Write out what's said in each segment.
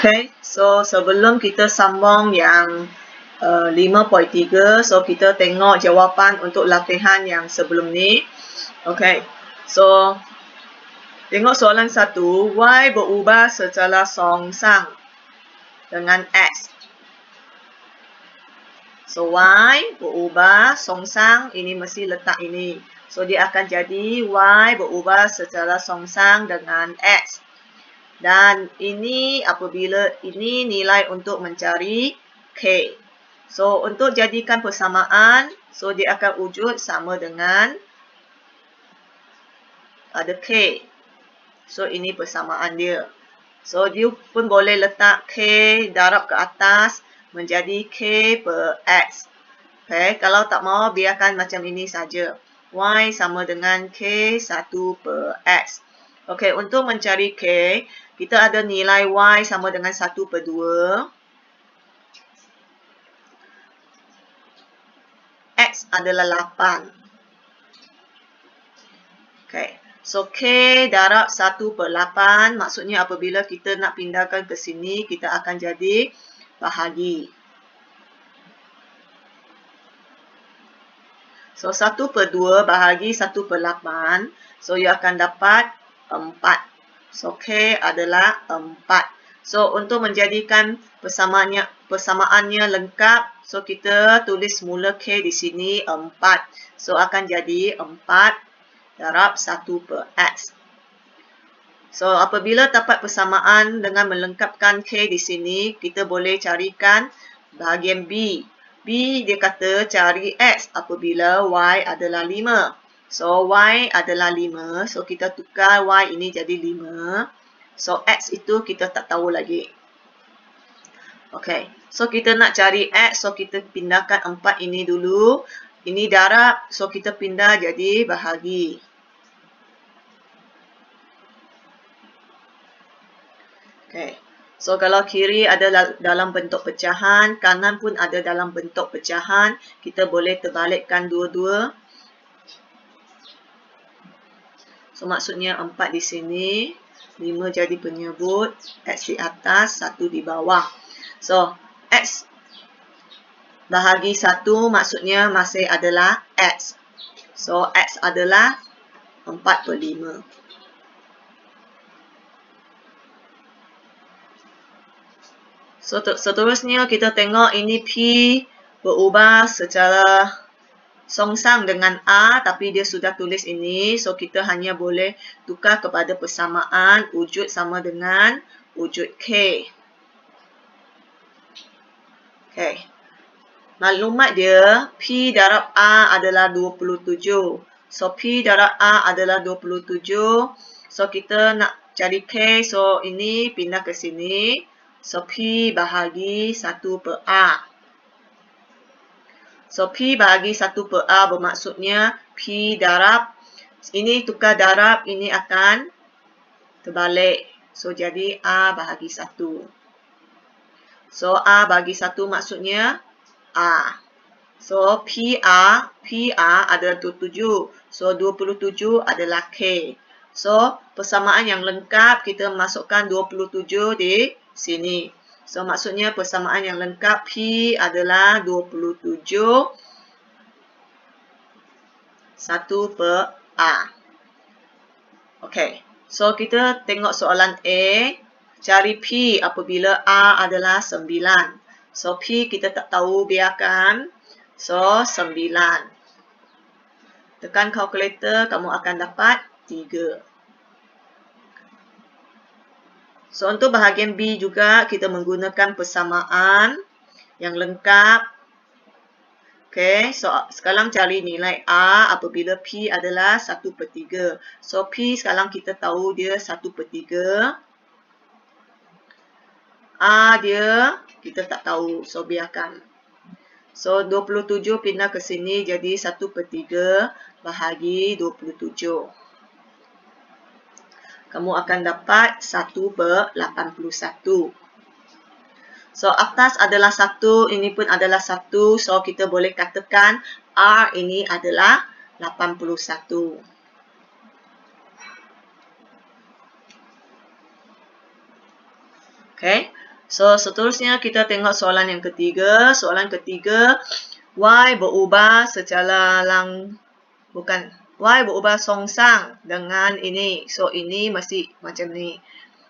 Okay, so sebelum kita sambung yang 5.3, so kita tengok jawapan untuk latihan yang sebelum ni. Okay, so tengok soalan 1, Y berubah secara songsang dengan X. So Y berubah songsang, ini mesti letak ini. So dia akan jadi Y berubah secara songsang dengan X. Dan ini apabila ini nilai untuk mencari K. So untuk jadikan persamaan, so dia akan wujud sama dengan ada K. So ini persamaan dia. So dia pun boleh letak K darab ke atas menjadi K per X. Okay, kalau tak mau biarkan macam ini saja. Y sama dengan K 1 per X. Okay, untuk mencari K, kita ada nilai Y sama dengan 1 per 2. X adalah 8. Okay, so K darab 1 per 8, maksudnya apabila kita nak pindahkan ke sini, kita akan jadi bahagi. So 1 per 2 bahagi 1 per 8, so ia akan dapat 4. So K adalah 4. So untuk menjadikan persamaannya lengkap, so kita tulis mula K di sini 4. So akan jadi 4 darab 1 per X. So apabila dapat persamaan dengan melengkapkan K di sini, kita boleh carikan bahagian B. B dia kata cari X apabila Y adalah 5. So Y adalah 5. So kita tukar Y ini jadi 5. So X itu kita tak tahu lagi. Okay. So kita nak cari X. So kita pindahkan 4 ini dulu. Ini darab. So kita pindah jadi bahagi. Okay. So kalau kiri ada dalam bentuk pecahan, kanan pun ada dalam bentuk pecahan, kita boleh terbalikkan dua-dua. So maksudnya 4 di sini, 5 jadi penyebut, X di atas, 1 di bawah. So X bahagi 1 maksudnya masih adalah X. So X adalah 4 per 5. So seterusnya kita tengok ini P berubah secara songsang dengan A, tapi dia sudah tulis ini. So kita hanya boleh tukar kepada persamaan wujud sama dengan wujud K. Okay. Maklumat dia P darab A adalah 27. So P darab A adalah 27. So kita nak cari K. So ini pindah ke sini. So, P bahagi 1 per A. So, P bahagi 1 per A bermaksudnya P darab. Ini tukar darab, ini akan terbalik. So, jadi A bahagi 1. So, A bahagi 1 maksudnya A. So, PA adalah 27. So, 27 adalah K. So, persamaan yang lengkap, kita masukkan 27 di sini. So, maksudnya persamaan yang lengkap P adalah 27 1 per A. Okay. So, kita tengok soalan A. Cari P apabila A adalah 9. So, P kita tak tahu, biarkan. So, 9. Tekan kalkulator, kamu akan dapat 3. So, untuk bahagian B juga, kita menggunakan persamaan yang lengkap. Okay, so sekarang cari nilai A apabila P adalah 1 per 3. So, P sekarang kita tahu dia 1 per 3. A dia, kita tak tahu. So, biarkan. So, 27 pindah ke sini jadi 1 per 3 bahagi 27. Kamu akan dapat 1 per 81. So, atas adalah 1, ini pun adalah 1. So, kita boleh katakan R ini adalah 81. Okay. So, seterusnya kita tengok soalan yang ketiga. Soalan ketiga, Y berubah secara Y berubah songsang dengan ini. So, ini mesti macam ni.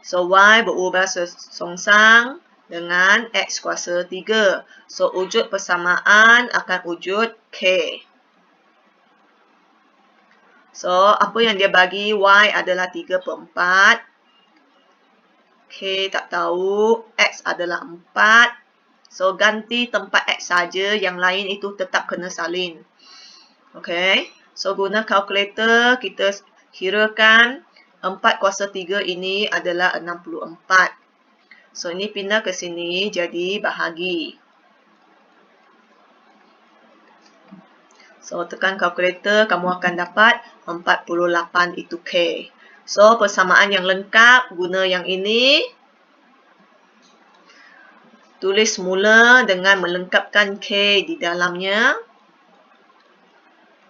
So, Y berubah songsang dengan X kuasa 3. So, wujud persamaan akan wujud K. So, apa yang dia bagi? Y adalah 3/4. K tak tahu. X adalah 4. So, ganti tempat X saja. Yang lain itu tetap kena salin. Okay. So, guna kalkulator, kita kirakan 4 kuasa 3 ini adalah 64. So, ini pindah ke sini jadi bahagi. So, tekan kalkulator, kamu akan dapat 48 itu K. So, persamaan yang lengkap, guna yang ini. Tulis mula dengan melengkapkan K di dalamnya.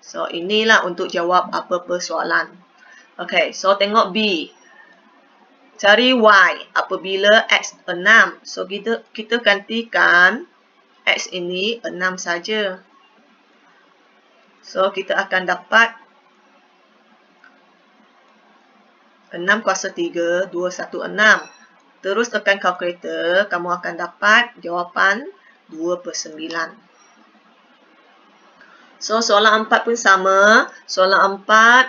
So, inilah untuk jawab apa-apa soalan. Okay, so tengok B. Cari Y apabila X 6. So, kita gantikan X ini 6 saja. So, kita akan dapat 6 kuasa 3, 216. Terus tekan kalkulator, kamu akan dapat jawapan 2/9. So, soalan 4 pun sama. Soalan 4,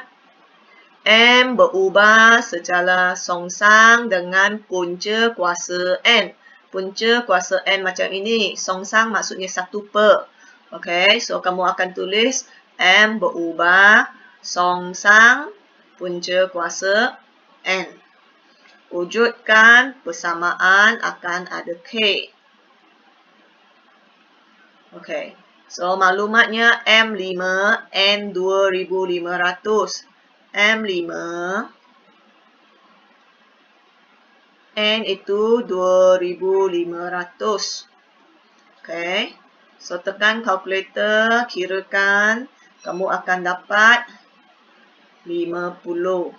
M berubah secara songsang dengan punca kuasa N. Punca kuasa N macam ini. Songsang maksudnya 1/. Okay, so kamu akan tulis M berubah songsang punca kuasa N. Wujudkan persamaan akan ada K. Okay. So, maklumatnya M5, N 2500. M5, N itu 2500. Okay. So, tekan kalkulator, kirakan, kamu akan dapat 50.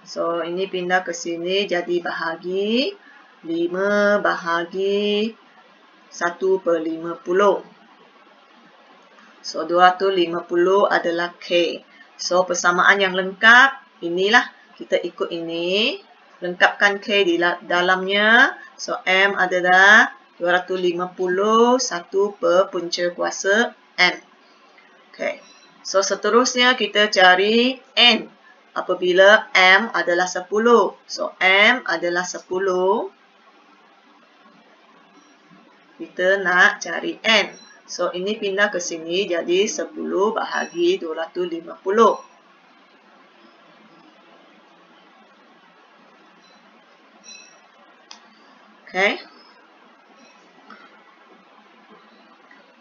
So, ini pindah ke sini jadi bahagi. 5 bahagi 1/50. So, 250 adalah K. So, persamaan yang lengkap, inilah. Kita ikut ini. Lengkapkan K di dalamnya. So, M adalah 250, 1 per punca kuasa N. Okay. So, seterusnya kita cari N. Apabila M adalah 10. So, M adalah 10. Kita nak cari N. So, ini pindah ke sini jadi 10 bahagi 250. Okay.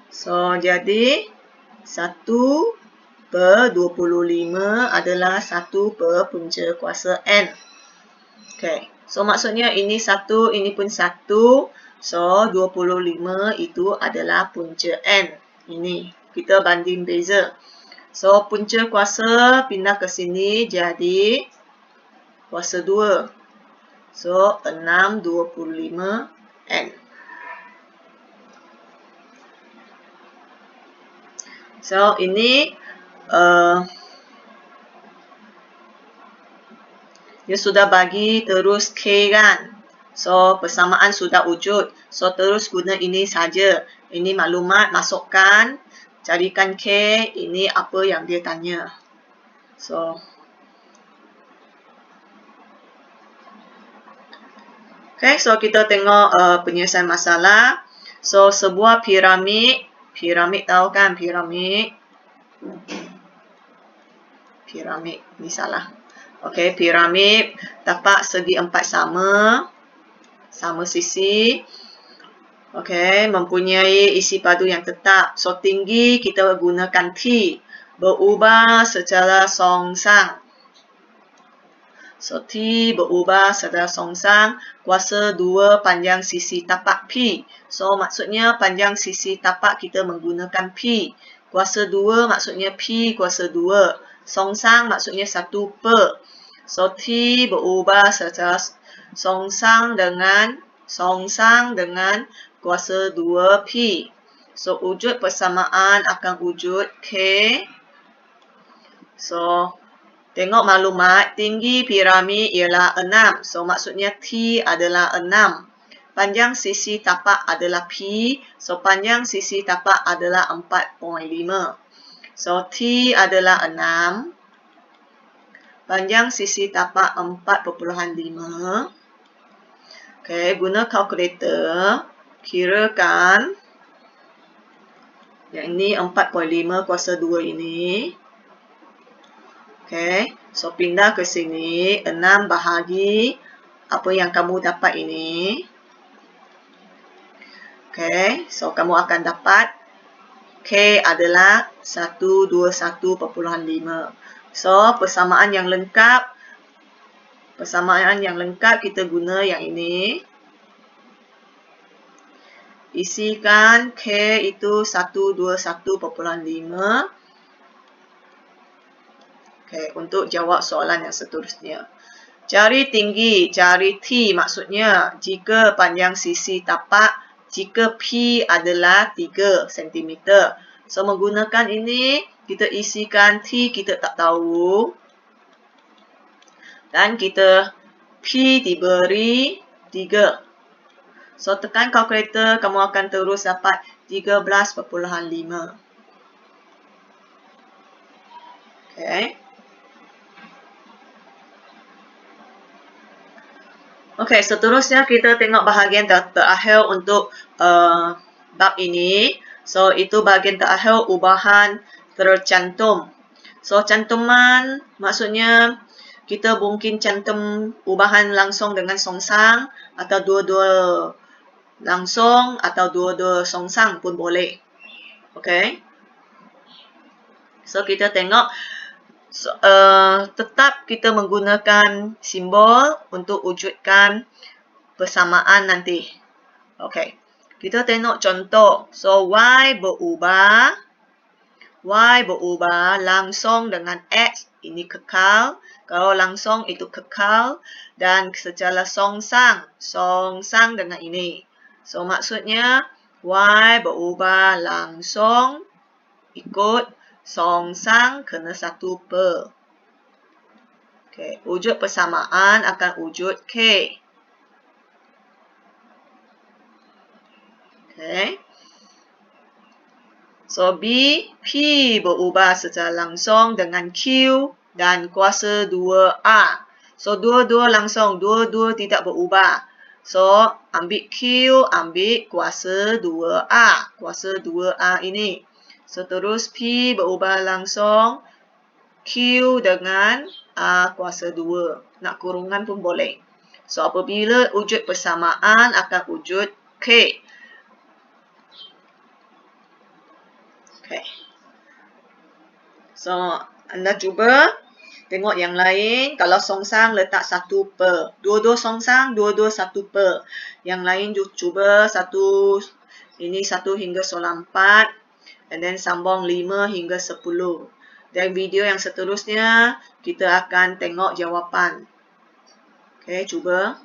So, jadi 1/25 adalah 1 per punca kuasa N. Okay. So, maksudnya ini 1, ini pun 1. So, 25 itu adalah punca N. Ini, kita banding beza. So, punca kuasa pindah ke sini jadi kuasa 2. So, 6/25 N. So, ini dia sudah bagi terus K kan. So, persamaan sudah wujud. So, terus guna ini saja. Ini maklumat, masukkan, carikan K, ini apa yang dia tanya. So, okay, so kita tengok penyelesaian masalah. So, sebuah piramid tahu kan piramid? Piramid, ni salah. Okay, piramid tapak segi 4 sama sisi. Okay, mempunyai isi padu yang tetap. So, tinggi kita gunakan T. Berubah secara songsang. So, T berubah secara songsang. Kuasa 2 panjang sisi tapak P. So, maksudnya panjang sisi tapak kita menggunakan P. Kuasa 2 maksudnya P kuasa 2. Songsang maksudnya 1 per. So, T berubah secara songsang dengan kuasa 2P. So, wujud persamaan akan wujud K. So, tengok maklumat, tinggi piramid ialah 6. So, maksudnya T adalah 6. Panjang sisi tapak adalah P. So, panjang sisi tapak adalah 4.5. So, T adalah 6. Panjang sisi tapak 4.5. Okay, guna kalkulator. Kirakan. Yang ini 4.5 kuasa 2 ini. Okay, so pindah ke sini. 6 bahagi apa yang kamu dapat ini. Okay, so kamu akan dapat K adalah 121.5. So, persamaan yang lengkap kita guna yang ini. Isikan K itu 121.5. Okay, untuk jawab soalan yang seterusnya. Cari tinggi, cari T maksudnya jika panjang sisi tapak, jika P adalah 3 cm. So, menggunakan ini, kita isikan T kita tak tahu. Dan kita P diberi 3. So, tekan kalkulator, kamu akan terus dapat 13.5. Okay. Okay, seterusnya kita tengok bahagian terakhir untuk bab ini. So, itu bahagian terakhir ubahan tercantum. So, cantuman maksudnya kita mungkin cantum ubahan langsung dengan songsang atau dua-dua langsung atau dua-dua songsang pun boleh. Okay. So, kita tengok. So, tetap kita menggunakan simbol untuk wujudkan persamaan nanti. Okey. Kita tengok contoh. So, Y berubah langsung dengan X. Ini kekal. Kalau langsung itu kekal. Dan secara songsang dengan ini. So, maksudnya Y berubah langsung ikut songsang kena 1 per. Okay. Wujud persamaan akan wujud K. Okay. So, P berubah secara langsung dengan Q dan kuasa 2A. So, dua-dua langsung, dua-dua tidak berubah. So, ambil Q, ambil kuasa 2A. Kuasa 2A ini. So, terus P berubah langsung Q dengan A kuasa 2. Nak kurungan pun boleh. So, apabila wujud persamaan akan wujud K. Okay. So, anda cuba tengok yang lain. Kalau songsang letak 1 per. Dua-dua songsang, dua-dua 1 per. Yang lain cuba 1 hingga 4. And then sambung 5 hingga 10. Dan video yang seterusnya, kita akan tengok jawapan. Okay, cuba.